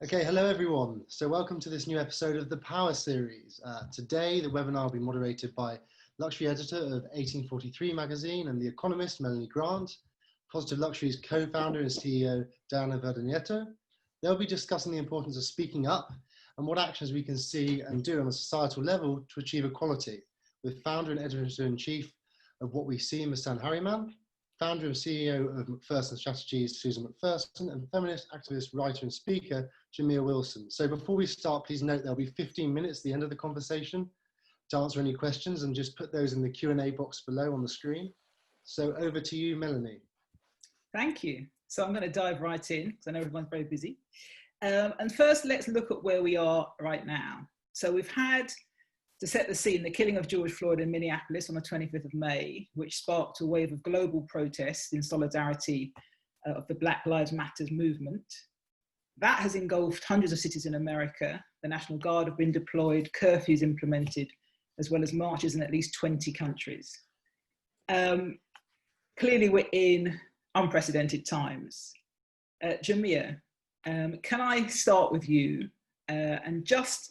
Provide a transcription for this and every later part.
Okay, hello everyone. So welcome to this new episode of the Power Series. Today, the webinar will be moderated by luxury editor of 1843 magazine and The Economist, Melanie Grant, Positive Luxury's co-founder and CEO, Verde Nieto. They'll be discussing the importance of speaking up and what actions we can see and do on a societal level to achieve equality, with founder and editor-in-chief of What We See, Misan Harriman, founder and CEO of McPherson Strategies, Susan McPherson, and feminist activist, writer and speaker, Jamia Wilson. So before we start, please note there'll be 15 minutes at the end of the conversation to answer any questions, and just put those in the Q&A box below on the screen. So over to you, Melanie. Thank you. So I'm going to dive right in because I know everyone's very busy. And first, let's look at where we are right now. So we've had, to set the scene, the killing of George Floyd in Minneapolis on the 25th of May, which sparked a wave of global protests in solidarity of the Black Lives Matter movement. That has engulfed hundreds of cities in America. The National Guard have been deployed, curfews implemented, as well as marches in at least 20 countries. Clearly, we're in unprecedented times. Jamia, can I start with you and just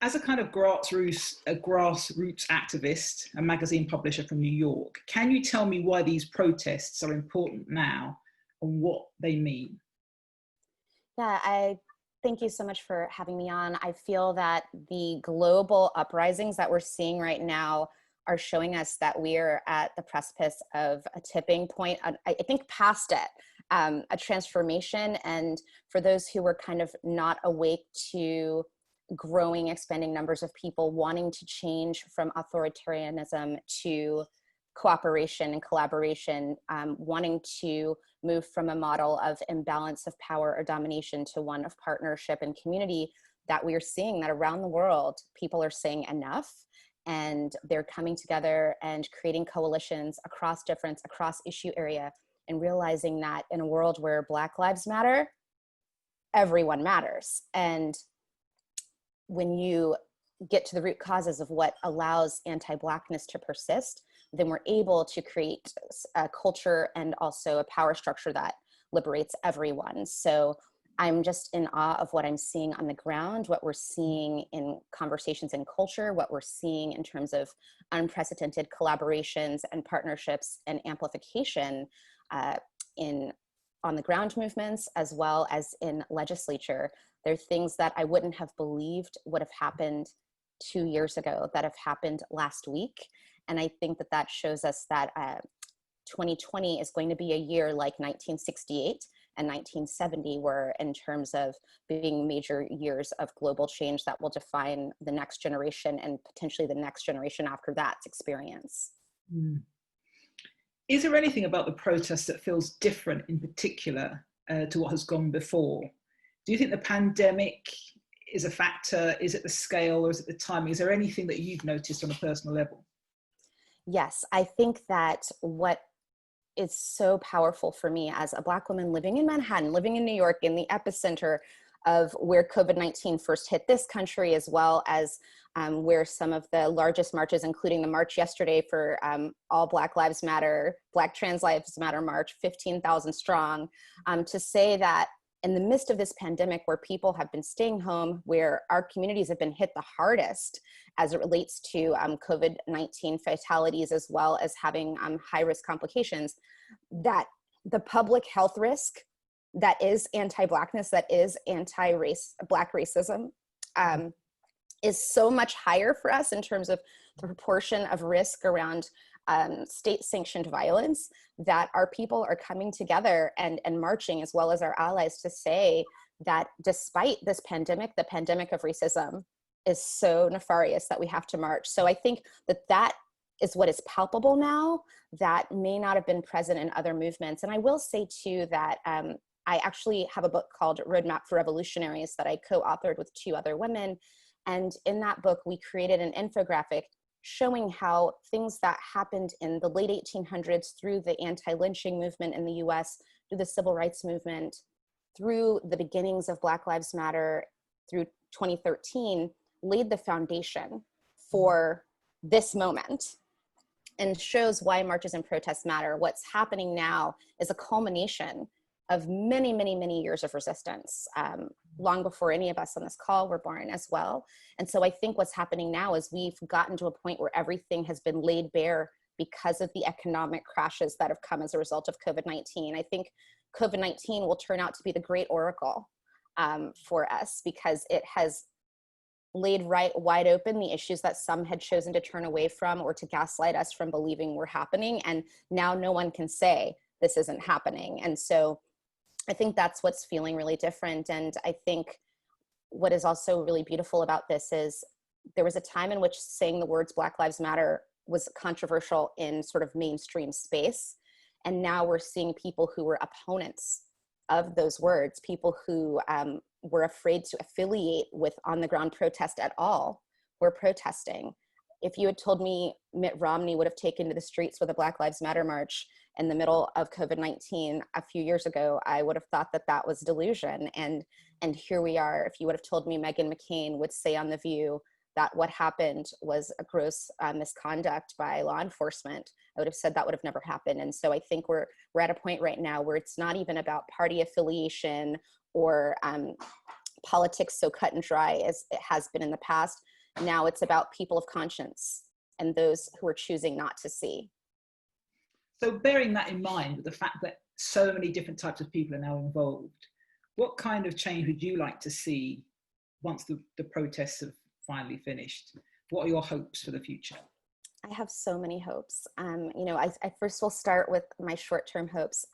as a kind of grassroots activist, a magazine publisher from New York, can you tell me why these protests are important now and what they mean? Yeah, I thank you so much for having me on. I feel that the global uprisings that we're seeing right now are showing us that we are at the precipice of a tipping point, I think past it, a transformation. And for those who were kind of not awake to growing, expanding numbers of people wanting to change from authoritarianism to cooperation and collaboration, wanting to move from a model of imbalance of power or domination to one of partnership and community, that we are seeing that around the world, people are saying enough, and they're coming together and creating coalitions across difference, across issue area, and realizing that in a world where Black Lives Matter, everyone matters. And when you get to the root causes of what allows anti-Blackness to persist, then we're able to create a culture and also a power structure that liberates everyone. So I'm just in awe of what I'm seeing on the ground, what we're seeing in conversations in culture, what we're seeing in terms of unprecedented collaborations and partnerships and amplification on the ground movements, as well as in legislature. There are things that I wouldn't have believed would have happened 2 years ago that have happened last week. And I think that that shows us that 2020 is going to be a year like 1968 and 1970 were, in terms of being major years of global change that will define the next generation and potentially the next generation after that's experience. Mm. Is there anything about the protests that feels different in particular to what has gone before? Do you think the pandemic is a factor? Is it the scale or is it the timing? Is there anything that you've noticed on a personal level? Yes, I think that what is so powerful for me as a Black woman living in Manhattan, living in New York, in the epicenter of where COVID-19 first hit this country, as well as where some of the largest marches, including the march yesterday for all Black Lives Matter, Black Trans Lives Matter march, 15,000 strong, to say that in the midst of this pandemic where people have been staying home, where our communities have been hit the hardest as it relates to COVID-19 fatalities, as well as having high-risk complications, that the public health risk that is anti-Blackness, that is anti-race, Black racism, is so much higher for us in terms of the proportion of risk around state-sanctioned violence, that our people are coming together and marching, as well as our allies, to say that despite this pandemic, the pandemic of racism is so nefarious that we have to march. So I think that that is what is palpable now that may not have been present in other movements. And I will say too that I actually have a book called Roadmap for Revolutionaries that I co-authored with 2 other women. And in that book, we created an infographic showing how things that happened in the late 1800s through the anti-lynching movement in the US, through the civil rights movement, through the beginnings of Black Lives Matter, through 2013, laid the foundation for this moment and shows why marches and protests matter. What's happening now is a culmination of many, many, many years of resistance, long before any of us on this call were born as well. And so I think what's happening now is we've gotten to a point where everything has been laid bare because of the economic crashes that have come as a result of COVID-19. I think COVID-19 will turn out to be the great oracle for us, because it has laid wide open the issues that some had chosen to turn away from or to gaslight us from believing were happening. And now no one can say this isn't happening. And so I think that's what's feeling really different. And I think what is also really beautiful about this is there was a time in which saying the words Black Lives Matter was controversial in sort of mainstream space. And now we're seeing people who were opponents of those words, people who were afraid to affiliate with on-the-ground protest at all, were protesting. If you had told me Mitt Romney would have taken to the streets with a Black Lives Matter march in the middle of COVID-19 a few years ago, I would have thought that that was delusion. And here we are. If you would have told me Meghan McCain would say on The View that what happened was a gross misconduct by law enforcement, I would have said that would have never happened. And so I think we're at a point right now where it's not even about party affiliation or politics so cut and dry as it has been in the past. Now it's about people of conscience and those who are choosing not to see. So bearing that in mind, with the fact that so many different types of people are now involved, what kind of change would you like to see once the protests have finally finished? What are your hopes for the future? I have so many hopes. I first will start with my short-term hopes.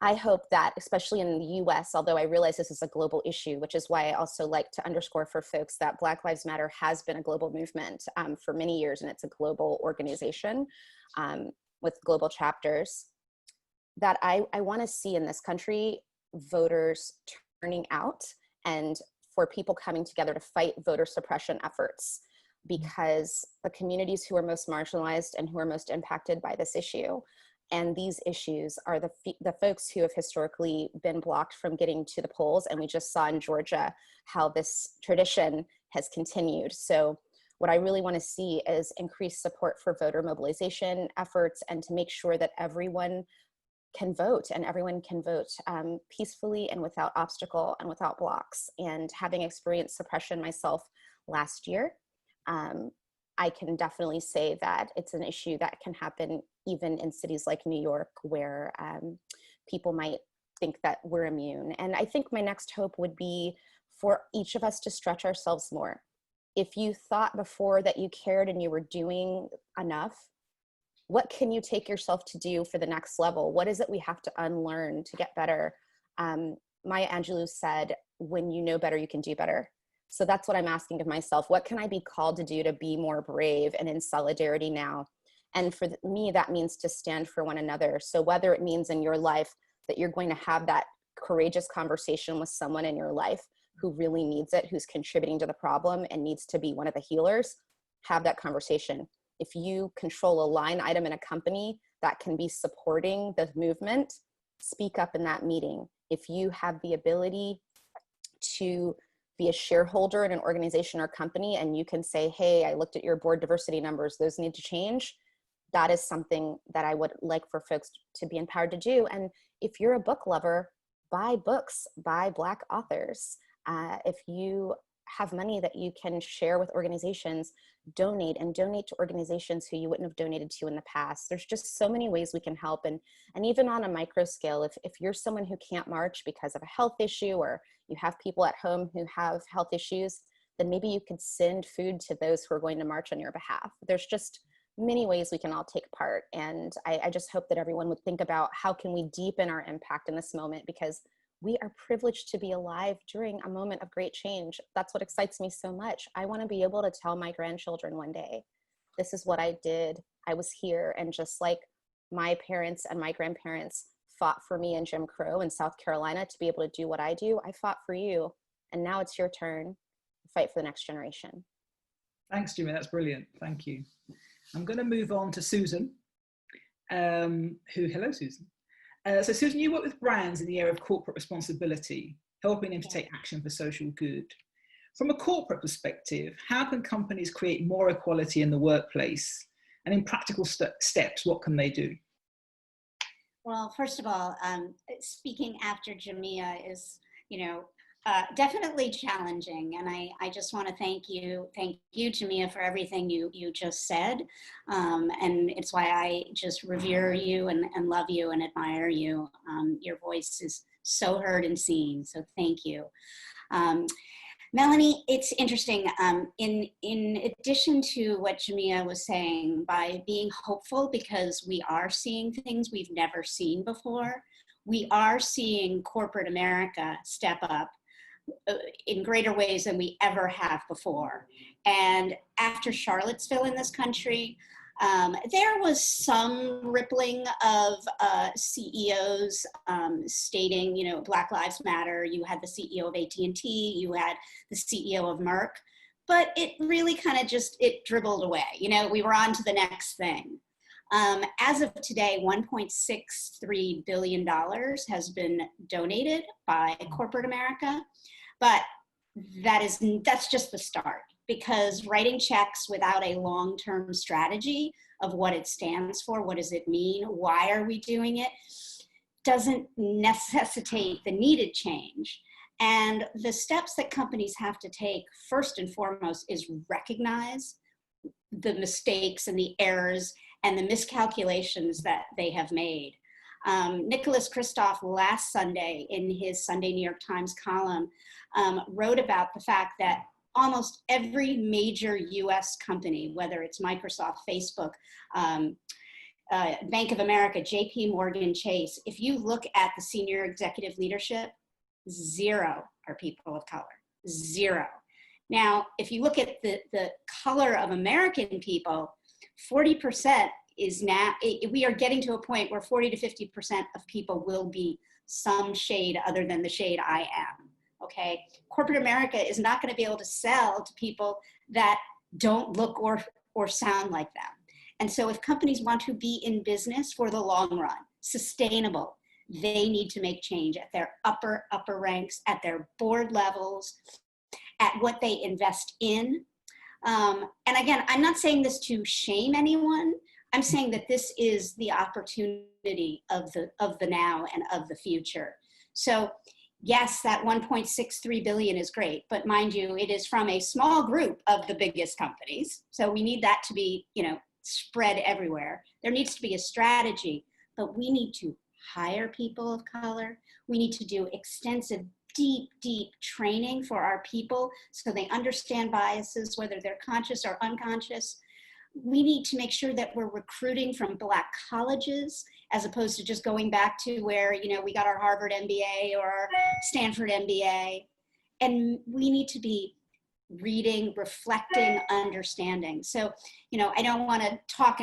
I hope that, especially in the US, although I realize this is a global issue, which is why I also like to underscore for folks that Black Lives Matter has been a global movement for many years, and it's a global organization with global chapters, that I want to see in this country voters turning out and for people coming together to fight voter suppression efforts, because the communities who are most marginalized and who are most impacted by this issue and these issues are the folks who have historically been blocked from getting to the polls. And we just saw in Georgia how this tradition has continued. So what I really want to see is increased support for voter mobilization efforts, and to make sure that everyone can vote, and everyone can vote peacefully and without obstacle and without blocks. And having experienced suppression myself last year, I can definitely say that it's an issue that can happen even in cities like New York, where people might think that we're immune. And I think my next hope would be for each of us to stretch ourselves more. If you thought before that you cared and you were doing enough, what can you take yourself to do for the next level? What is it we have to unlearn to get better? Maya Angelou said, when you know better, you can do better. So that's what I'm asking of myself. What can I be called to do to be more brave and in solidarity now? And for me, that means to stand for one another. So whether it means in your life that you're going to have that courageous conversation with someone in your life who really needs it, who's contributing to the problem and needs to be one of the healers, have that conversation. If you control a line item in a company that can be supporting the movement, speak up in that meeting. If you have the ability to be a shareholder in an organization or company and you can say, hey, I looked at your board diversity numbers, those need to change, that is something that I would like for folks to be empowered to do. And if you're a book lover, buy books by Black authors. If you have money that you can share with organizations, donate to organizations who you wouldn't have donated to in the past. There's just so many ways we can help. And even on a micro scale, if you're someone who can't march because of a health issue, or you have people at home who have health issues, then maybe you could send food to those who are going to march on your behalf. There's just many ways we can all take part. And I just hope that everyone would think about how can we deepen our impact in this moment, because we are privileged to be alive during a moment of great change. That's what excites me so much. I want to be able to tell my grandchildren one day, this is what I did. I was here. And just like my parents and my grandparents fought for me in Jim Crow in South Carolina to be able to do what I do, I fought for you. And now it's your turn to fight for the next generation. Thanks, Jamia. That's brilliant. Thank you. I'm going to move on to Susan, hello, Susan. So Susan, you work with brands in the area of corporate responsibility, helping them to take action for social good. From a corporate perspective, how can companies create more equality in the workplace? And in practical steps, what can they do? Well, first of all, speaking after Jamia is, definitely challenging. And I just want to thank you, Jamia, for everything you just said. And it's why I just revere you and love you and admire you. Your voice is so heard and seen, so thank you. Melanie, it's interesting. In addition to what Jamia was saying, by being hopeful because we are seeing things we've never seen before, we are seeing corporate America step up in greater ways than we ever have before. And after Charlottesville in this country, there was some rippling of CEOs stating, Black Lives Matter. You had the CEO of AT&T, you had the CEO of Merck, but it really kind of it dribbled away. We were on to the next thing. As of today, $1.63 billion has been donated by corporate America, but that's just the start, because writing checks without a long-term strategy of what it stands for, what does it mean, why are we doing it, doesn't necessitate the needed change. And the steps that companies have to take, first and foremost, is recognize the mistakes and the errors and the miscalculations that they have made. Nicholas Kristof last Sunday in his Sunday New York Times column wrote about the fact that almost every major US company, whether it's Microsoft, Facebook, Bank of America, JP Morgan Chase, if you look at the senior executive leadership, 0 are people of color, 0. Now, if you look at the color of American people, 40% is now, we are getting to a point where 40 to 50% of people will be some shade other than the shade I am, okay? Corporate America is not gonna be able to sell to people that don't look or sound like them. And so if companies want to be in business for the long run, sustainable, they need to make change at their upper ranks, at their board levels, at what they invest in. And again, I'm not saying this to shame anyone. I'm saying that this is the opportunity of the now and of the future. So yes, that 1.63 billion is great, but mind you, it is from a small group of the biggest companies. So we need that to be, spread everywhere. There needs to be a strategy, but we need to hire people of color. We need to do extensive, deep training for our people so they understand biases, whether they're conscious or unconscious. We need to make sure that we're recruiting from Black colleges as opposed to just going back to where, we got our Harvard MBA or our Stanford MBA. And we need to be reading, reflecting, understanding. So, I don't want to talk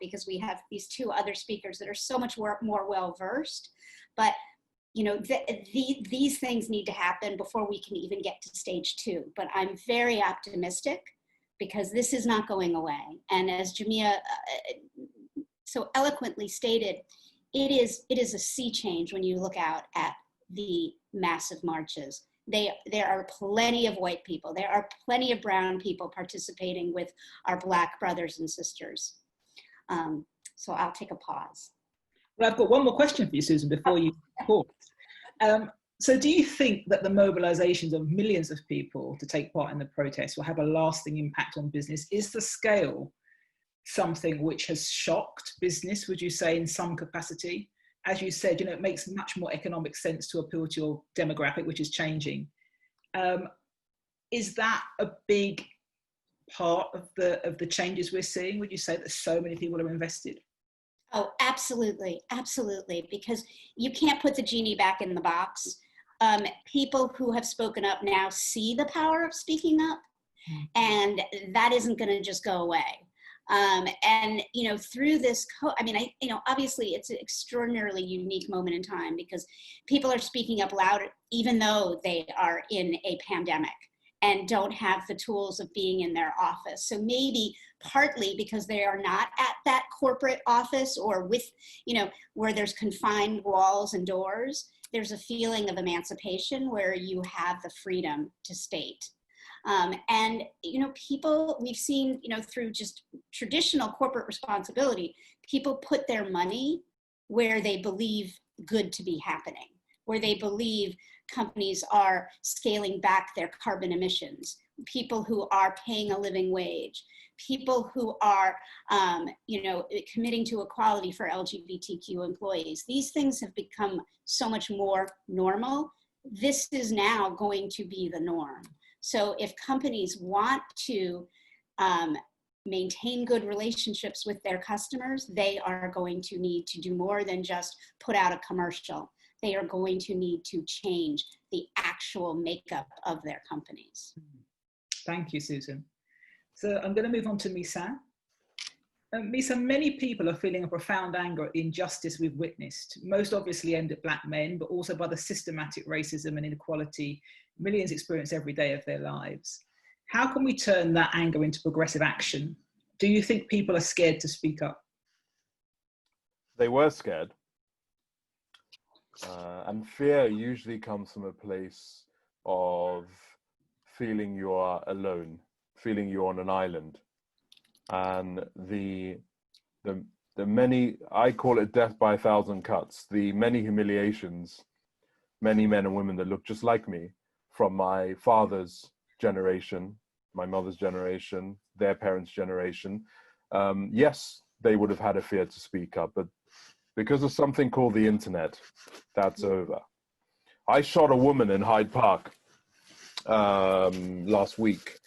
because we have these 2 other speakers that are so much more well-versed, but these things need to happen before we can even get to stage 2. But I'm very optimistic because this is not going away. And as Jamia so eloquently stated, it is a sea change when you look out at the massive marches. There are plenty of white people. There are plenty of brown people participating with our Black brothers and sisters. So I'll take a pause. Well, I've got one more question for you, Susan, before you pause. So do you think that the mobilizations of millions of people to take part in the protest will have a lasting impact on business? Is the scale something which has shocked business, would you say, in some capacity? As you said, it makes much more economic sense to appeal to your demographic, which is changing. Is that a big part of the changes we're seeing? Would you say that so many people are invested? Oh, absolutely, absolutely, because you can't put the genie back in the box. People who have spoken up now see the power of speaking up, and that isn't going to just go away. And through this, obviously it's an extraordinarily unique moment in time because people are speaking up louder, even though they are in a pandemic and don't have the tools of being in their office. So maybe partly because they are not at that corporate office or with, where there's confined walls and doors, there's a feeling of emancipation where you have the freedom to state. And people, we've seen, through just traditional corporate responsibility, people put their money where they believe good to be happening, where they believe companies are scaling back their carbon emissions, people who are paying a living wage, people who are, committing to equality for LGBTQ employees. These things have become so much more normal. This is now going to be the norm. So if companies want to maintain good relationships with their customers, they are going to need to do more than just put out a commercial. They are going to need to change the actual makeup of their companies. Thank you, Susan. So I'm going to move on to Misan. Misan, many people are feeling a profound anger at the injustice we've witnessed, most obviously aimed at Black men, but also by the systematic racism and inequality millions experience every day of their lives. How can we turn that anger into progressive action? Do you think people are scared to speak up? They were scared. And fear usually comes from a place of feeling you are alone, feeling you're on an island. And the many, I call it death by 1,000 cuts, the many humiliations, many men and women that look just like me from my father's generation, my mother's generation, their parents' generation. Yes, they would have had a fear to speak up, but because of something called the internet, that's over. I shot a woman in Hyde Park last week,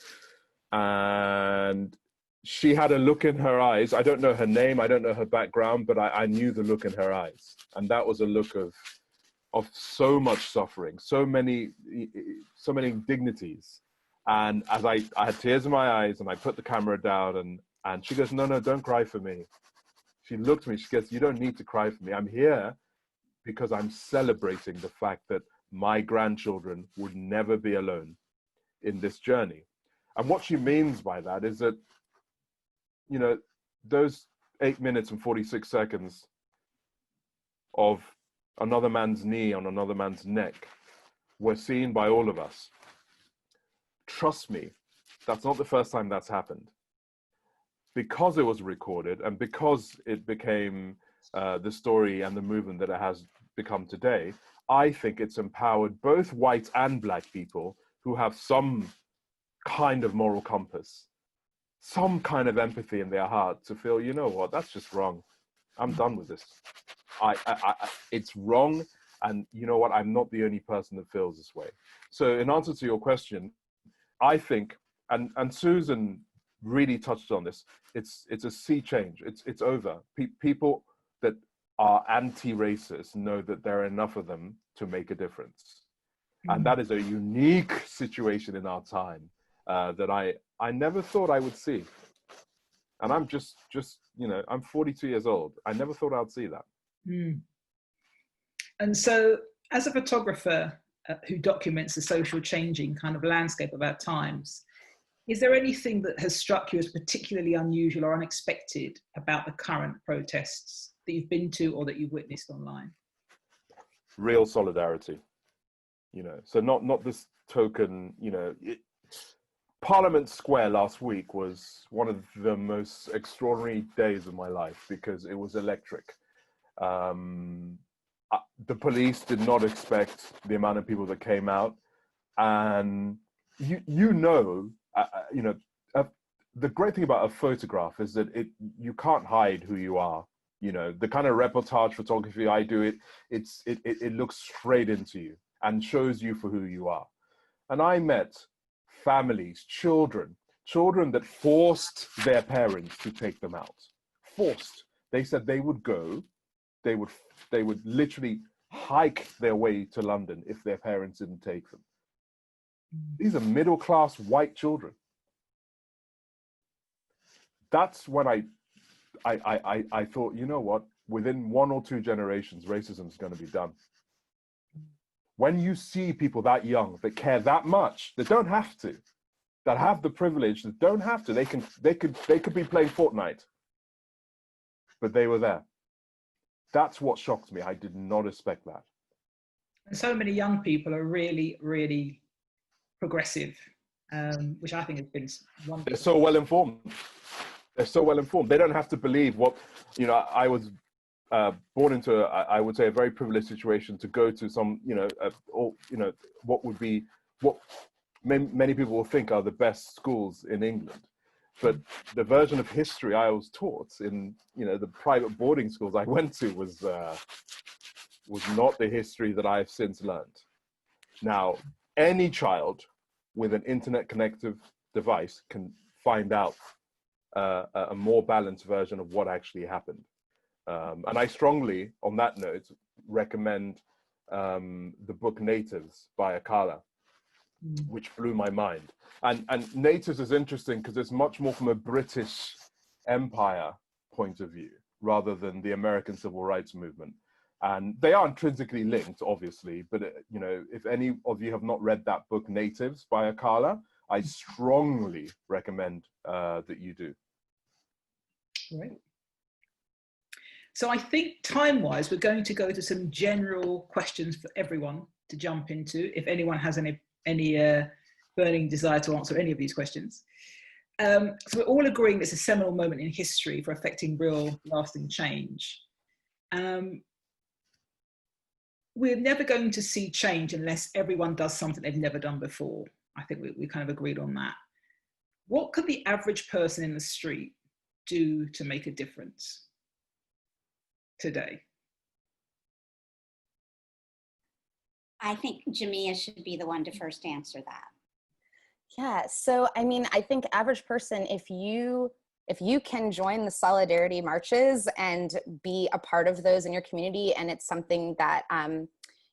and she had a look in her eyes. I don't know her name, I don't know her background, but I knew the look in her eyes. And that was a look of so much suffering, so many indignities. And as I had tears in my eyes, and I put the camera down, and she goes, no, don't cry for me. She looked at me, she goes, you don't need to cry for me. I'm here because I'm celebrating the fact that my grandchildren would never be alone in this journey. And what she means by that is that, you know, those 8 minutes and 46 seconds of another man's knee on another man's neck were seen by all of us. Trust me, that's not the first time that's happened. Because it was recorded and because it became the story and the movement that it has become today, I think it's empowered both white and Black people who have some kind of moral compass, some kind of empathy in their heart to feel, you know what, that's just wrong. I'm done with this. It's wrong, and you know what, I'm not the only person that feels this way. So in answer to your question, I think, and Susan really touched on this, it's a sea change. It's over. People that are anti-racist know that there are enough of them to make a difference. And that is a unique situation in our time that I never thought I would see. And I'm just, you know, I'm 42 years old. I never thought I'd see that. And so as a photographer who documents the social changing kind of landscape of our times, is there anything that has struck you as particularly unusual or unexpected about the current protests that you've been to or that you've witnessed online? Real solidarity, you know, so not this token, you know, Parliament Square last week was one of the most extraordinary days of my life because it was electric. The police did not expect the amount of people that came out, and you know, the great thing about a photograph is that you can't hide who you are. You know, the kind of reportage photography I do, it looks straight into you and shows you for who you are. And I met families, children that forced their parents to take them out. Forced. They said they would go, they would literally hike their way to London if their parents didn't take them. These are middle-class white children. That's when I thought, you know what, within 1 or 2 generations, racism is going to be done. When you see people that young, that care that much, that don't have to, that have the privilege, that don't have to, they could be playing Fortnite, but they were there. That's what shocked me. I did not expect that. And so many young people are really, really progressive, which I think has been wonderful. They're so well informed. They're so well informed. They don't have to believe what, you know, I was born into, I would say, a very privileged situation to go to some, what would be, what many people will think are the best schools in England. But the version of history I was taught in, the private boarding schools I went to was not the history that I've since learned. Now, any child with an internet connective device can find out a more balanced version of what actually happened. And I strongly, on that note, recommend the book Natives by Akala, which blew my mind. And Natives is interesting because it's much more from a British Empire point of view rather than the American Civil Rights Movement. And they are intrinsically linked, obviously, but if any of you have not read that book Natives by Akala, I strongly recommend that you do. Right. So I think time-wise, we're going to go to some general questions for everyone to jump into, if anyone has any burning desire to answer any of these questions. So we're all agreeing it's a seminal moment in history for affecting real lasting change. We're never going to see change unless everyone does something they've never done before. I think we kind of agreed on that. What could the average person in the street do to make a difference today? I think Jamia should be the one to first answer that. Yeah, so I mean, I think average person, if you can join the solidarity marches and be a part of those in your community, and it's something that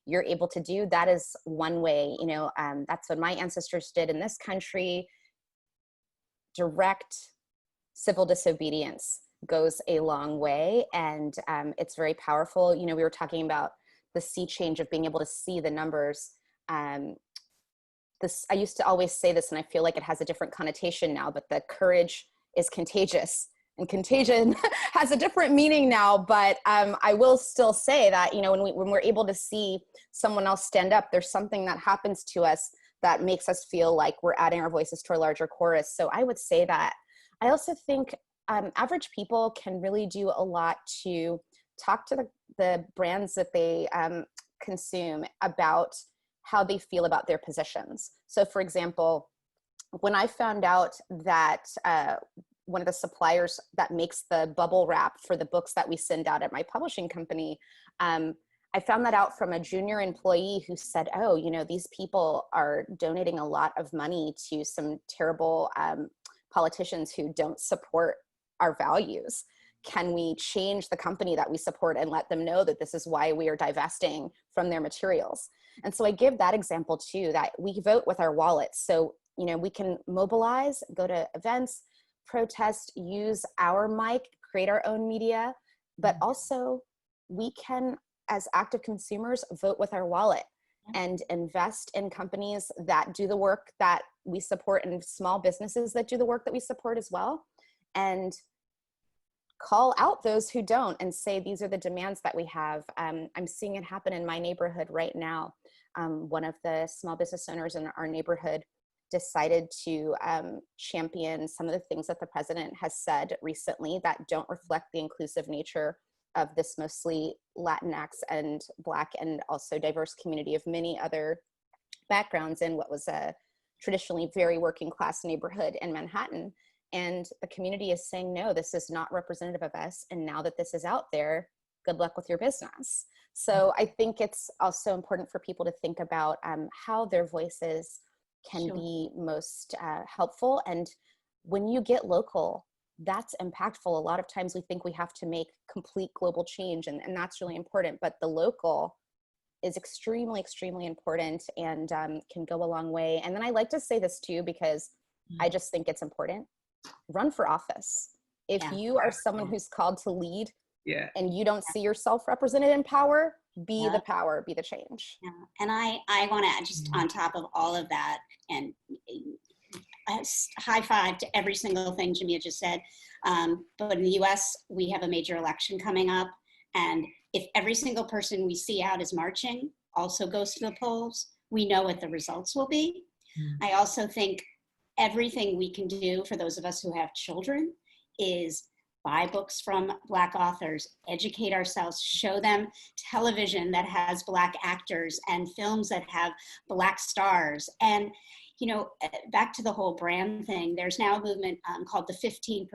you're able to do, that is one way. That's what my ancestors did in this country. Direct civil disobedience goes a long way, and it's very powerful. We were talking about the sea change of being able to see the numbers. I used to always say this, and I feel like it has a different connotation now, but the courage is contagious, and contagion has a different meaning now. But I will still say that, when we're able to see someone else stand up, there's something that happens to us that makes us feel like we're adding our voices to a larger chorus. So I would say that. I also think average people can really do a lot to talk to the brands that they consume about how they feel about their positions. So for example, when I found out that one of the suppliers that makes the bubble wrap for the books that we send out at my publishing company, I found that out from a junior employee who said, oh, these people are donating a lot of money to some terrible politicians who don't support our values. Can we change the company that we support and let them know that this is why we are divesting from their materials? And so I give that example too, that we vote with our wallets. So, we can mobilize, go to events, protest, use our mic, create our own media, but also we can, as active consumers, vote with our wallet and invest in companies that do the work that we support and small businesses that do the work that we support as well. And call out those who don't and say, these are the demands that we have. I'm seeing it happen in my neighborhood right now. One of the small business owners in our neighborhood decided to champion some of the things that the president has said recently that don't reflect the inclusive nature of this mostly Latinx and Black and also diverse community of many other backgrounds in what was a traditionally very working class neighborhood in Manhattan. And the community is saying, no, this is not representative of us. And now that this is out there, good luck with your business. So I think it's also important for people to think about how their voices can be most helpful. And when you get local, that's impactful. A lot of times we think we have to make complete global change, and that's really important. But the local is extremely, extremely important and can go a long way. And then I like to say this too, because I just think it's important. Run for office. If you are someone who's called to lead and you don't see yourself represented in power, be the power, be the change. Yeah. And I want to just on top of all of that, and high five to every single thing Jamia just said. But in the US, we have a major election coming up. And if every single person we see out is marching also goes to the polls, we know what the results will be. I also think everything we can do for those of us who have children is buy books from Black authors, educate ourselves, show them television that has Black actors and films that have Black stars. And, you know, back to the whole brand thing, there's now a movement called the 15%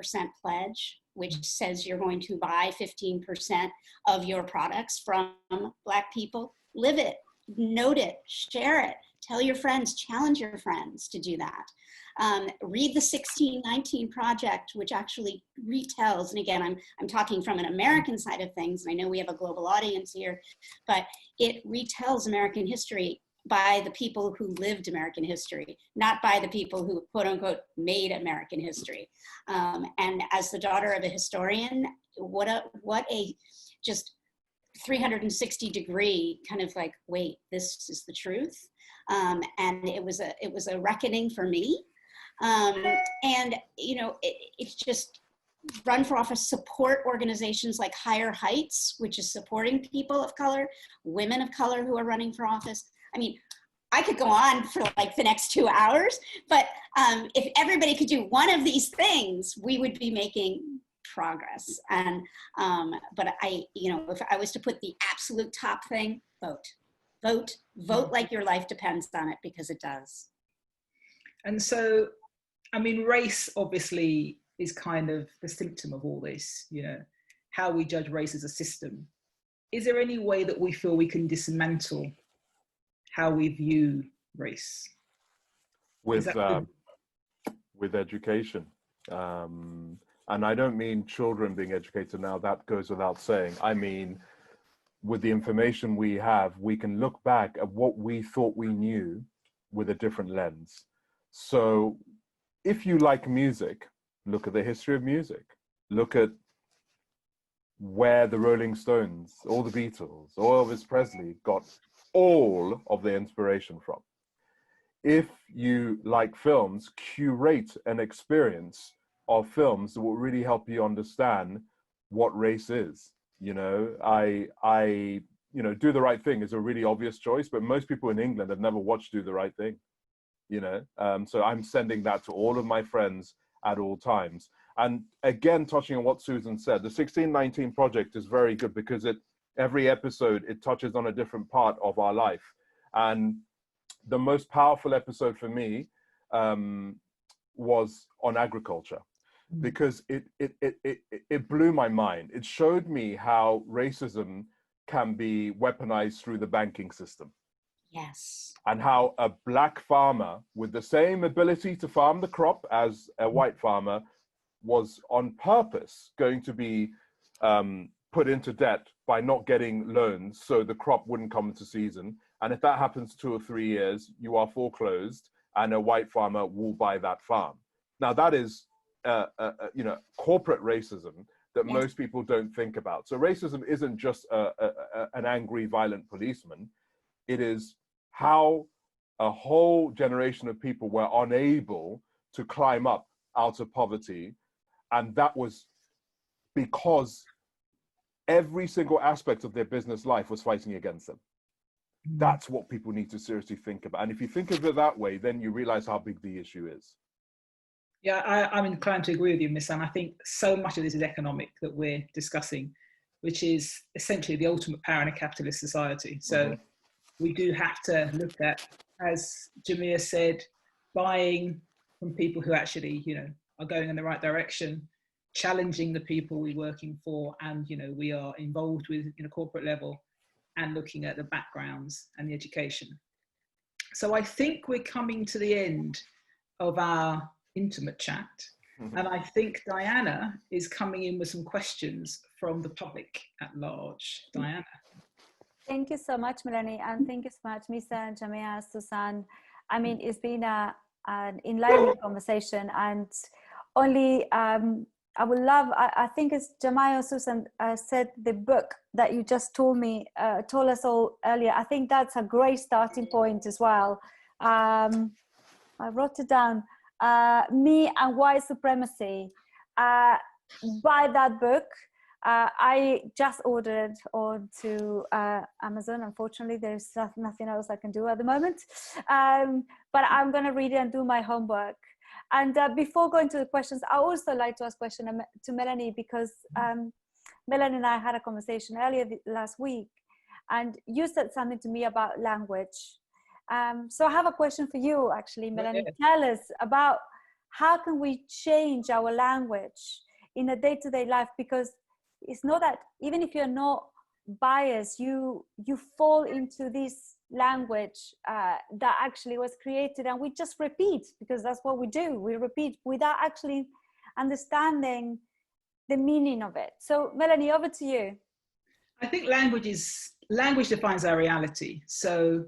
Pledge, which says you're going to buy 15% of your products from Black people. Live it, note it, share it, tell your friends, challenge your friends to do that. Read the 1619 Project, which actually retells, and again, I'm talking from an American side of things, and I know we have a global audience here, but it retells American history by the people who lived American history, not by the people who, quote unquote, made American history. And as the daughter of a historian, what a just 360 degree kind of like, wait, this is the truth. And it was a reckoning for me. And, you know, it's just run for office, support organizations like Higher Heights, which is supporting people of color, women of color who are running for office. I mean, I could go on for like the next 2 hours, but if everybody could do one of these things, we would be making progress. And, but you know, if I was to put the absolute top thing, vote like your life depends on it, because it does. And so, I mean, race obviously is kind of the symptom of all this, you know, how we judge race as a system. Is there any way that we feel we can dismantle how we view race? With education. And I don't mean children being educated now, that goes without saying. I mean, with the information we have, we can look back at what we thought we knew with a different lens. So if you like music, look at the history of music. Look at where the Rolling Stones, or the Beatles, or Elvis Presley got all of their inspiration from. If you like films, curate an experience of films that will really help you understand what race is. You know, you know, Do the Right Thing is a really obvious choice, but most people in England have never watched Do the Right Thing, you know? So I'm sending that to all of my friends at all times. And again, touching on what Susan said, the 1619 Project is very good because every episode, it touches on a different part of our life. And the most powerful episode for me was on agriculture, because it blew my mind. It showed me how racism can be weaponized through the banking system. Yes. And how a Black farmer with the same ability to farm the crop as a white farmer was on purpose going to be put into debt by not getting loans so the crop wouldn't come into season. And if that happens 2 or 3 years, you are foreclosed and a white farmer will buy that farm. Now that is, you know, corporate racism that most people don't think about. So racism isn't just an angry, violent policeman. It is how a whole generation of people were unable to climb up out of poverty. And that was because every single aspect of their business life was fighting against them. That's what people need to seriously think about. And if you think of it that way, then you realize how big the issue is. Yeah, I'm inclined to agree with you, Miss Anne. I think so much of this is economic that we're discussing, which is essentially the ultimate power in a capitalist society. So we do have to look at, as Jamia said, buying from people who actually, you know, are going in the right direction, challenging the people we're working for and, you know, we are involved with in a corporate level, and looking at the backgrounds and the education. So I think we're coming to the end of our intimate chat. And I think Diana is coming in with some questions from the public at large. Diana. Thank you so much, Melanie, and thank you so much, Misan, Jamia, Susan. I mean, it's been an enlightening conversation, and only I would love, I think it's Jamia or Susan said the book that you just told us all earlier. I think that's a great starting point as well. I wrote it down, Me and White Supremacy. Buy that book. I just ordered onto Amazon. Unfortunately, there's nothing else I can do at the moment. But I'm going to read it and do my homework. And before going to the questions, I also like to ask a question to Melanie, because Melanie and I had a conversation earlier last week, and you said something to me about language. So I have a question for you, actually, Melanie. Tell us about how can we change our language in a day-to-day life, because it's not that, even if you're not biased, you fall into this language that actually was created, and we just repeat, because that's what we do. We repeat without actually understanding the meaning of it. So Melanie, over to you. I think language defines our reality. So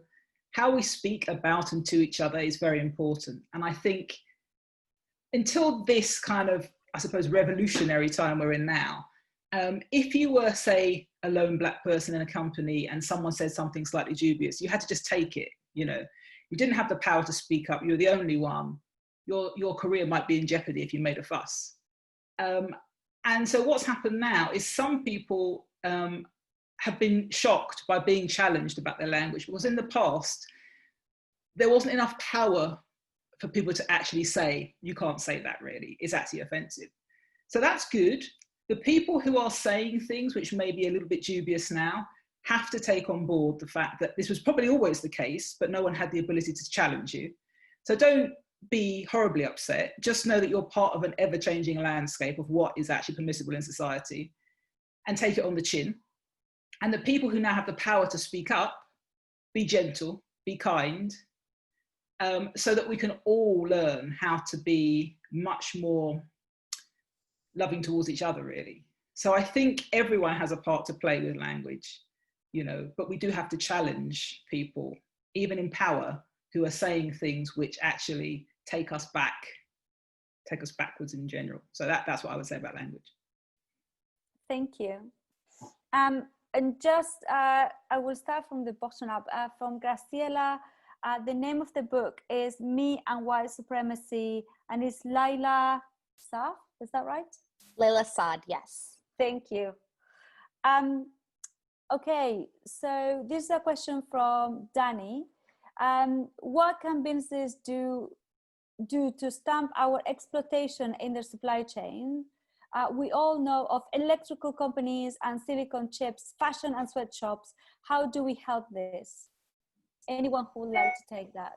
how we speak about and to each other is very important. And I think until this kind of, I suppose, revolutionary time we're in now, if you were, say, a lone Black person in a company and someone said something slightly dubious, you had to just take it. You know, you didn't have the power to speak up. You were the only one. Your career might be in jeopardy if you made a fuss. And so what's happened now is some people have been shocked by being challenged about their language, because in the past, there wasn't enough power for people to actually say, you can't say that really, it's actually offensive. So that's good. The people who are saying things which may be a little bit dubious now have to take on board the fact that this was probably always the case, but no one had the ability to challenge you. So don't be horribly upset. Just know that you're part of an ever-changing landscape of what is actually permissible in society, and take it on the chin. And the people who now have the power to speak up, be gentle, be kind, so that we can all learn how to be much more loving towards each other, really. So I think everyone has a part to play with language, you know, but we do have to challenge people, even in power, who are saying things which actually take us backwards in general. So that's what I would say about language. Thank you. And just, I will start from the bottom up. From Graciela, the name of the book is Me and White Supremacy, and it's Laila Saad, is that right? Laila Saad, yes. Thank you. Okay, so this is a question from Danny. What can businesses do to stamp our exploitation in their supply chain? We all know of electrical companies and silicon chips, fashion and sweatshops. How do we help this? Anyone who would like to take that?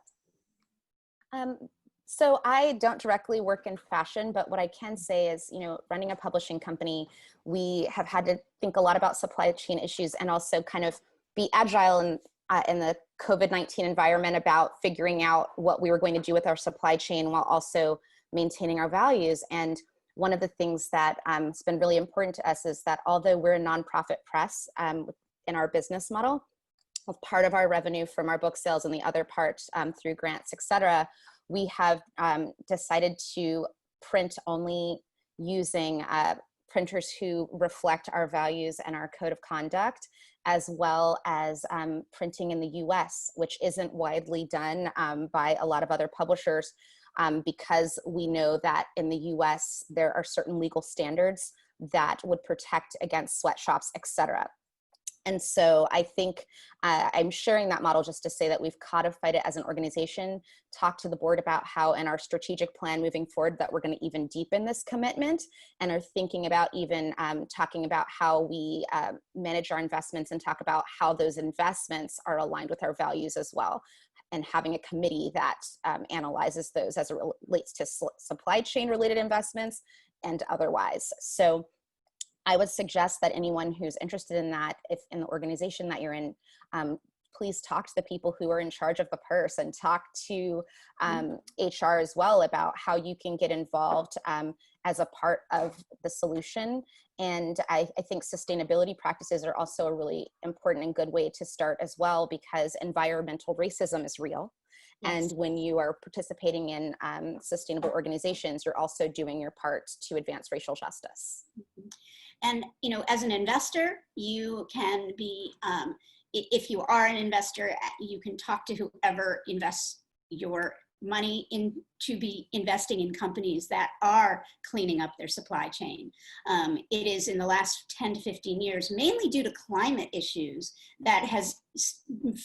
So I don't directly work in fashion, but what I can say is, you know, running a publishing company, we have had to think a lot about supply chain issues and also kind of be agile in the COVID-19 environment about figuring out what we were going to do with our supply chain while also maintaining our values. And one of the things that has been really important to us is that although we're a nonprofit press in our business model, part of our revenue from our book sales and the other part through grants, et cetera, we have decided to print only using printers who reflect our values and our code of conduct, as well as printing in the US, which isn't widely done by a lot of other publishers, because we know that in the US, there are certain legal standards that would protect against sweatshops, et cetera. And so I think I'm sharing that model just to say that we've codified it as an organization, talked to the board about how in our strategic plan moving forward that we're going to even deepen this commitment, and are thinking about even talking about how we manage our investments and talk about how those investments are aligned with our values as well, and having a committee that analyzes those as it relates to supply chain related investments and otherwise. So I would suggest that anyone who's interested in that, if in the organization that you're in, please talk to the people who are in charge of the purse, and talk to HR as well about how you can get involved as a part of the solution. And I think sustainability practices are also a really important and good way to start as well, because environmental racism is real. Yes. And when you are participating in sustainable organizations, you're also doing your part to advance racial justice. And, you know, as an investor, you can be, if you are an investor, you can talk to whoever invests your money in to be investing in companies that are cleaning up their supply chain. It is in the last 10 to 15 years, mainly due to climate issues, that has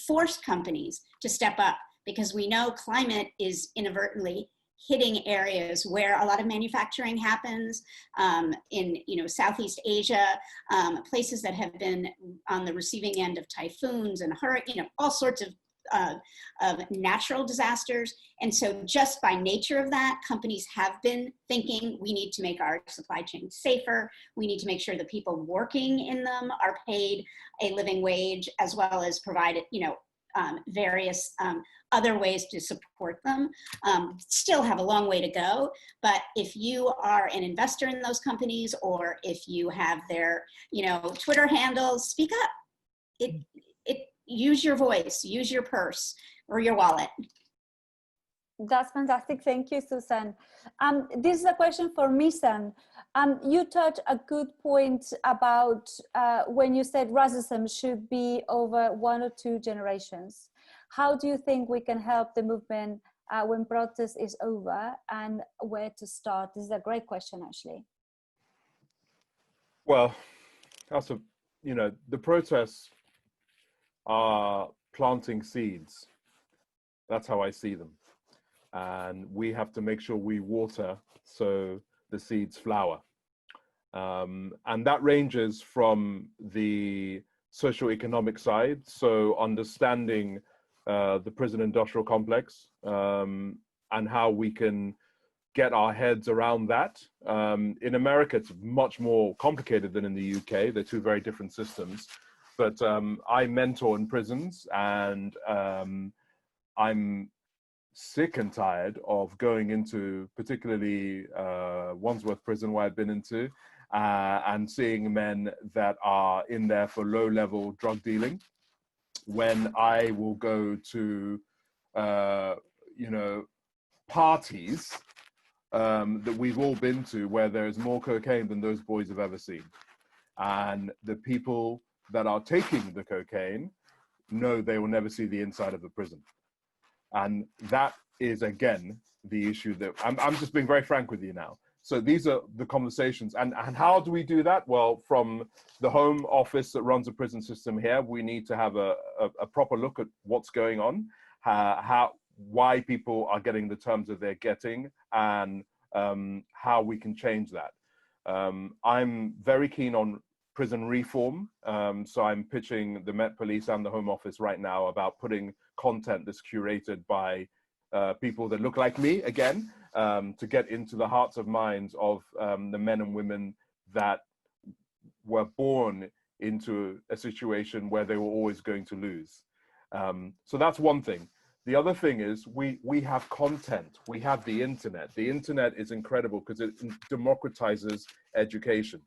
forced companies to step up, because we know climate is inadvertently hitting areas where a lot of manufacturing happens, in, Southeast Asia, places that have been on the receiving end of typhoons and hurricanes, all sorts of natural disasters. And so just by nature of that, companies have been thinking, we need to make our supply chain safer. We need to make sure the people working in them are paid a living wage, as well as provide, various other ways to support them. Still have a long way to go, but if you are an investor in those companies, or if you have their, Twitter handles, speak up. Use your voice, use your purse or your wallet. That's fantastic. Thank you, Susan. This is a question for Misan. You touched a good point about when you said racism should be over 1 or 2 generations. How do you think we can help the movement when protest is over, and where to start? This is a great question, actually. Well, also, the protests are planting seeds. That's how I see them. And we have to make sure we water so the seeds flower. And that ranges from the socioeconomic side, so understanding the prison industrial complex, and how we can get our heads around that. In America, it's much more complicated than in the UK. They're 2 very different systems. But I mentor in prisons, and I'm sick and tired of going into, particularly Wandsworth prison, where I've been into, and seeing men that are in there for low-level drug dealing. When I will go to, parties that we've all been to, where there's more cocaine than those boys have ever seen. And the people that are taking the cocaine know they will never see the inside of the prison. And that is, again, the issue that I'm just being very frank with you now. So these are the conversations. And how do we do that? Well, from the Home Office that runs a prison system here, we need to have a proper look at what's going on, why people are getting the terms that they're getting, and how we can change that. I'm very keen on prison reform. So I'm pitching the Met Police and the Home Office right now about putting content that's curated by people that look like me, again, to get into the hearts of minds of the men and women that were born into a situation where they were always going to lose. So that's one thing. The other thing is we have content. We have the internet. The internet is incredible because it democratizes education.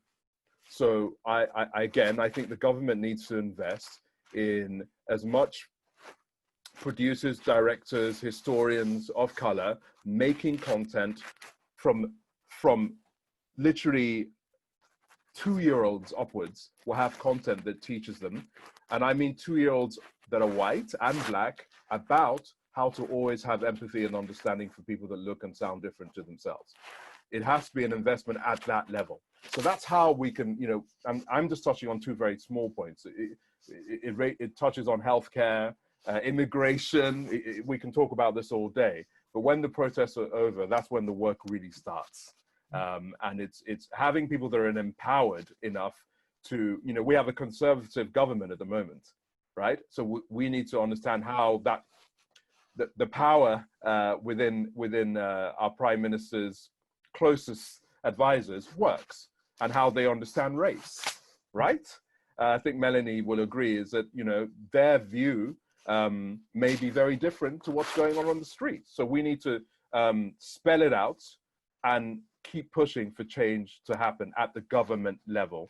So I think the government needs to invest in as much producers, directors, historians of color making content from literally 2-year-olds upwards will have content that teaches them. And I mean 2-year-olds that are white and black, about how to always have empathy and understanding for people that look and sound different to themselves. It has to be an investment at that level. So that's how we can, I'm just touching on 2 very small points. It touches on healthcare, immigration. We can talk about this all day, but when the protests are over, that's when the work really starts. And it's having people that are empowered enough to, we have a conservative government at the moment, right? So we need to understand how that, the power within our Prime Minister's closest advisors works, and how they understand race, right? I think Melanie will agree is that, their view may be very different to what's going on the street. So we need to spell it out and keep pushing for change to happen at the government level.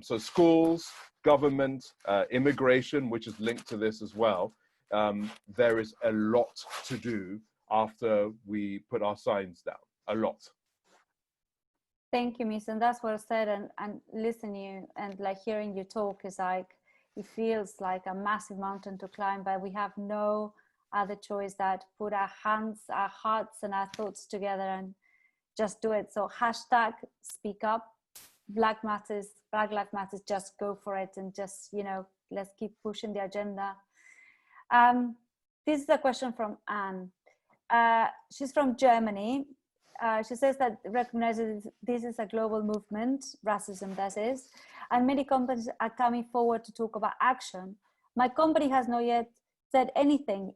So schools, government, immigration, which is linked to this as well. There is a lot to do after we put our signs down, a lot. Thank you, Miss, and that's well said. And listening you and hearing you talk is it feels like a massive mountain to climb, but we have no other choice that put our hands, our hearts, and our thoughts together and just do it. So hashtag speak up, Black Matters, Black Lives Matters, just go for it, and just, let's keep pushing the agenda. This is a question from Anne. She's from Germany. She says that recognizes this is a global movement, racism that is, and many companies are coming forward to talk about action. My company has not yet said anything,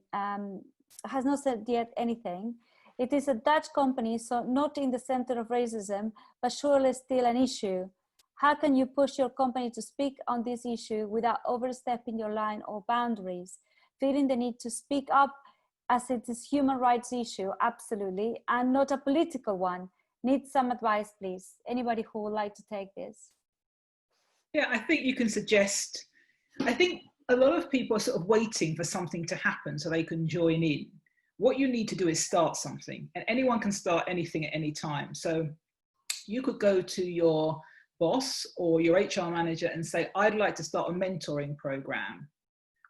It is a Dutch company, so not in the center of racism, but surely still an issue. How can you push your company to speak on this issue without overstepping your line or boundaries? Feeling the need to speak up as it is a human rights issue, absolutely, and not a political one. Need some advice, please. Anybody who would like to take this? Yeah, I think you can suggest, I think a lot of people are sort of waiting for something to happen so they can join in. What you need to do is start something, and anyone can start anything at any time. So you could go to your boss or your HR manager and say, I'd like to start a mentoring program,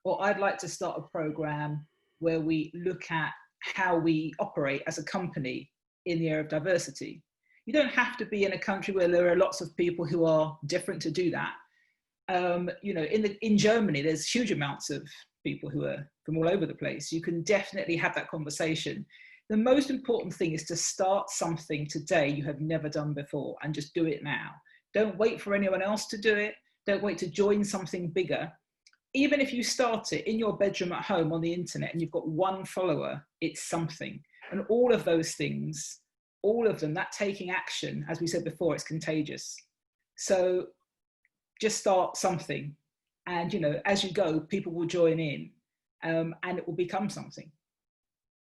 or I'd like to start a program where we look at how we operate as a company in the area of diversity. You don't have to be in a country where there are lots of people who are different to do that. You know, in Germany, there's huge amounts of people who are from all over the place. You can definitely have that conversation. The most important thing is to start something today you have never done before, and just do it now. Don't wait for anyone else to do it. Don't wait to join something bigger. Even if you start it in your bedroom at home on the internet and you've got one follower, it's something. And all of those things, all of them, that taking action, as we said before, it's contagious. So just start something. And, you know, as you go, people will join in, and it will become something.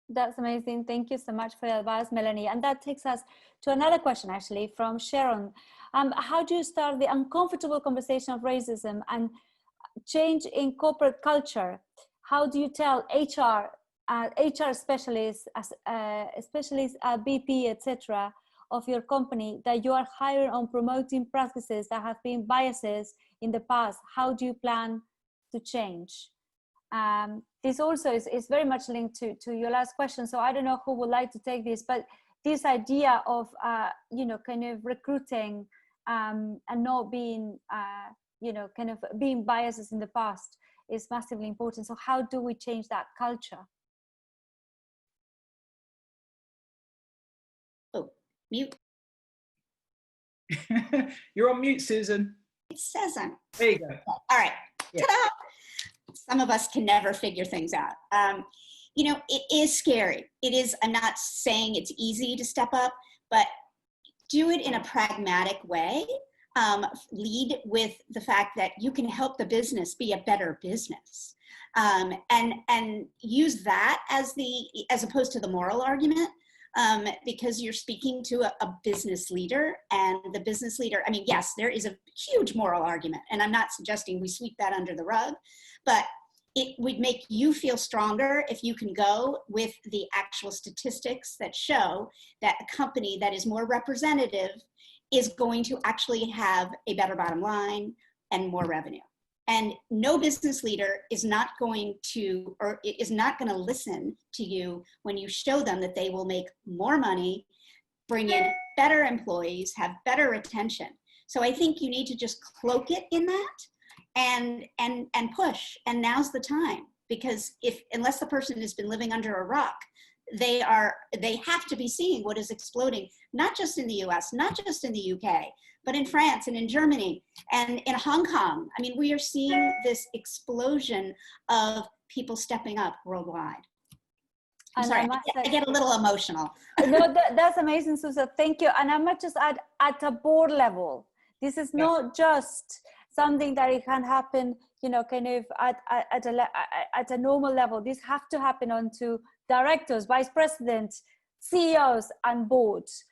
That's amazing. Thank you so much for your advice, Melanie. And that takes us to another question, actually, from Sharon. How do you start the uncomfortable conversation of racism and change in corporate culture? How do you tell HR specialists, BP, etc., of your company that you are hiring on promoting practices that have been biases in the past? How do you plan to change? This also is very much linked to your last question. So I don't know who would like to take this, but this idea of, you know, kind of recruiting and not being, you know, kind of being biases in the past is massively important. So how do we change that culture? Oh, mute. You're on mute, Susan. It says I'm. There you go. All right. Yeah. Ta-da! Some of us can never figure things out. You know, it is scary. It is, I'm not saying it's easy to step up, but do it in a pragmatic way. Lead with the fact that you can help the business be a better business. And use that as opposed to the moral argument. Because you're speaking to a business leader, and the business leader, I mean, yes, there is a huge moral argument, and I'm not suggesting we sweep that under the rug, but it would make you feel stronger if you can go with the actual statistics that show that a company that is more representative is going to actually have a better bottom line and more revenue. And no business leader is not going to, or is not going to listen to you when you show them that they will make more money, bring in better employees, have better retention. So I think you need to just cloak it in that and push. And now's the time, because unless the person has been living under a rock, they have to be seeing what is exploding, not just in the US, not just in the UK, but in France and in Germany and in Hong Kong. I mean, we are seeing this explosion of people stepping up worldwide. I'm sorry, I get a little emotional. No, that's amazing, Susan. Thank you. And I might just add, at a board level, this is not just something that it can happen, you know, kind of at a normal level. This has to happen onto directors, vice presidents, CEOs, and boards.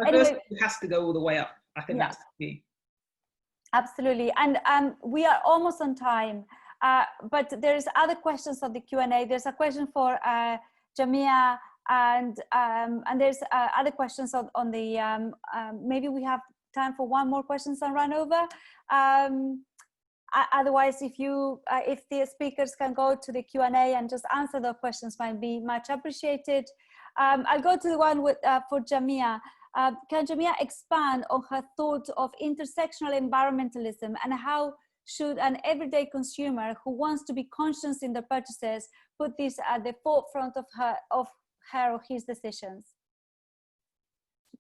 Anyway, it has to go all the way up. I think that's the key. Absolutely. And we are almost on time, but there's other questions on the Q&A. There's a question for Jamia, and there's other questions on the, maybe we have time for one more question and run over. Otherwise, if the speakers can go to the Q&A and just answer the questions, might be much appreciated. I'll go to the one for Jamia. Can Jamia expand on her thought of intersectional environmentalism, and how should an everyday consumer who wants to be conscious in their purchases put this at the forefront of her or his decisions?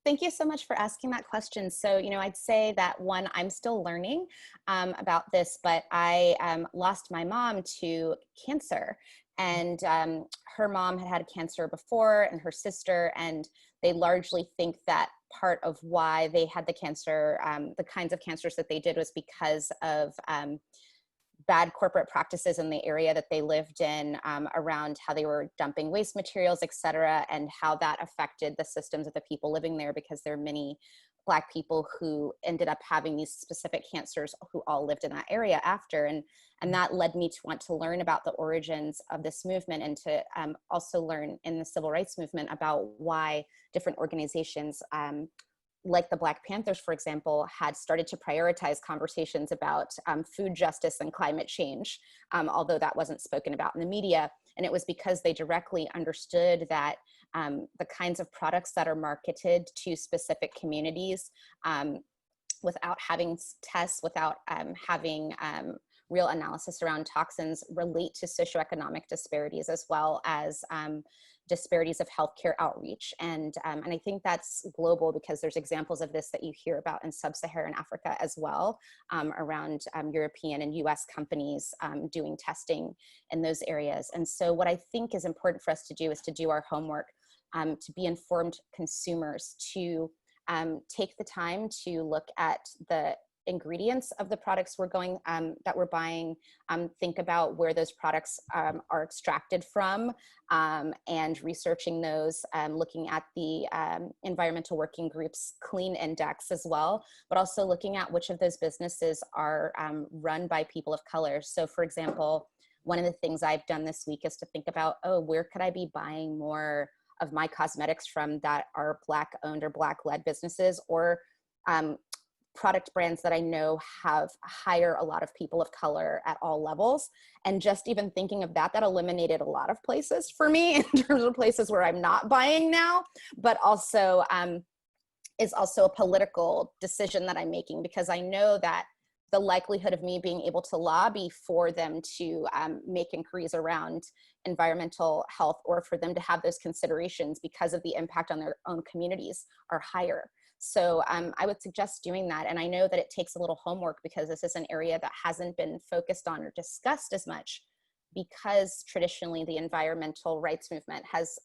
Thank you so much for asking that question. So, I'd say that one, I'm still learning about this, but I lost my mom to cancer. And her mom had cancer before, and her sister, and they largely think that part of why they had the cancer, the kinds of cancers that they did, was because of bad corporate practices in the area that they lived in, around how they were dumping waste materials, et cetera, and how that affected the systems of the people living there, because there are many Black people who ended up having these specific cancers who all lived in that area after. And that led me to want to learn about the origins of this movement, and to also learn in the civil rights movement about why different organizations, like the Black Panthers, for example, had started to prioritize conversations about food justice and climate change, although that wasn't spoken about in the media. And it was because they directly understood that the kinds of products that are marketed to specific communities, without having tests, without having real analysis around toxins, relate to socioeconomic disparities, as well as disparities of healthcare outreach. And I think that's global, because there's examples of this that you hear about in sub-Saharan Africa as well, around European and US companies doing testing in those areas. And so what I think is important for us to do is to do our homework, to be informed consumers, to take the time to look at the ingredients of the products that we're buying, think about where those products are extracted from, and researching those, looking at the Environmental Working Group's Clean Index as well, but also looking at which of those businesses are run by people of color. So for example, one of the things I've done this week is to think about, where could I be buying more of my cosmetics from that are Black owned or Black led businesses, or product brands that I know hire a lot of people of color at all levels. And just even thinking of that eliminated a lot of places for me in terms of places where I'm not buying now, but also is also a political decision that I'm making, because I know that the likelihood of me being able to lobby for them to make inquiries around environmental health, or for them to have those considerations because of the impact on their own communities, are higher. So I would suggest doing that. And I know that it takes a little homework, because this is an area that hasn't been focused on or discussed as much, because traditionally the environmental rights movement has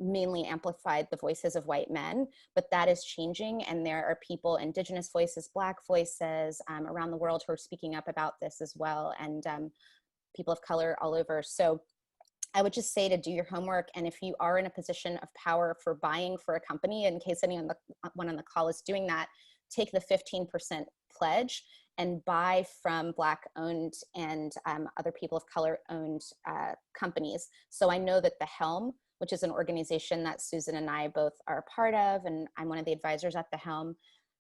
mainly amplified the voices of white men, but that is changing. And there are people, Indigenous voices, Black voices around the world, who are speaking up about this as well, and people of color all over. So I would just say to do your homework. And if you are in a position of power for buying for a company, in case anyone on the call is doing that, take the 15% pledge and buy from Black owned and other people of color owned companies. So I know that the Helm, which is an organization that Susan and I both are a part of, and I'm one of the advisors at the Helm.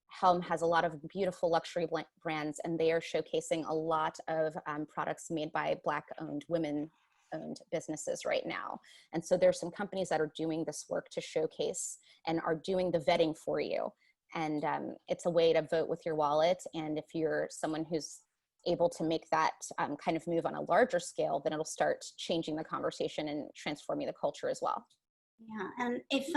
Helm has a lot of beautiful luxury brands, and they are showcasing a lot of products made by Black owned, women owned businesses right now. And so there's some companies that are doing this work to showcase and are doing the vetting for you. And it's a way to vote with your wallet. And if you're someone who's able to make that kind of move on a larger scale, then it'll start changing the conversation and transforming the culture as well. Yeah, and if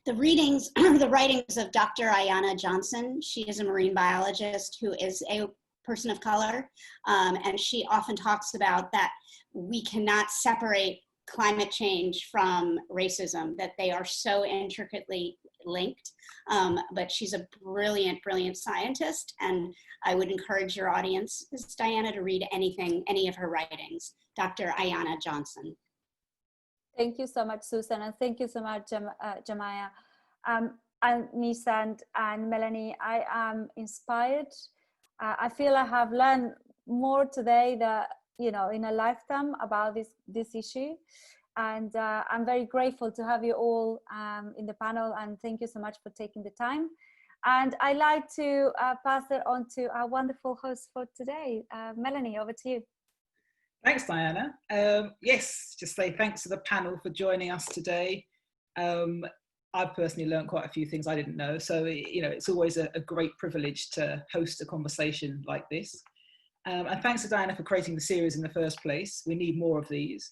the writings of Dr. Ayanna Johnson, she is a marine biologist who is a person of color, and she often talks about that we cannot separate climate change from racism, that they are so intricately linked. But she's a brilliant, brilliant scientist, and I would encourage your audience, Diana, to read any of her writings. Dr. Ayanna Johnson. Thank you so much, Susan, and thank you so much, Jamia. And Misan and Melanie, I am inspired. I feel I have learned more today that, in a lifetime about this issue. And I'm very grateful to have you all in the panel, and thank you so much for taking the time. And I'd like to pass it on to our wonderful host for today. Melanie, over to you. Thanks, Diana. Yes, just say thanks to the panel for joining us today. I've personally learned quite a few things I didn't know. So, it's always a great privilege to host a conversation like this. And thanks to Diana for creating the series in the first place. We need more of these.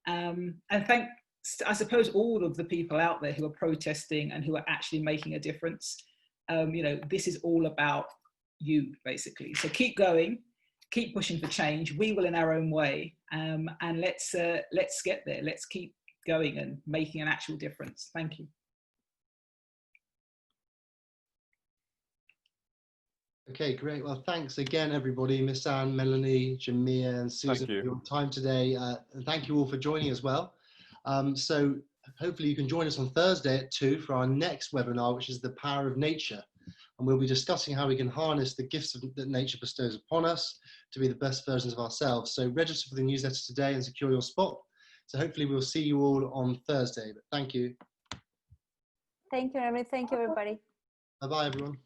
And thank I suppose all of the people out there who are protesting and who are actually making a difference, you know, this is all about you, basically. So keep going, keep pushing for change. We will in our own way, and let's get there. Let's keep going and making an actual difference. Thank you. Okay, great. Well, thanks again, everybody. Misan, Melanie, Jamia, and Susan, for your time today. And thank you all for joining as well. So hopefully you can join us on Thursday at 2 for our next webinar, which is The Power of Nature. And we'll be discussing how we can harness the gifts that nature bestows upon us to be the best versions of ourselves. So register for the newsletter today and secure your spot. So hopefully we'll see you all on Thursday. But thank you. Thank you, everybody. Thank you, everybody. Bye-bye, everyone.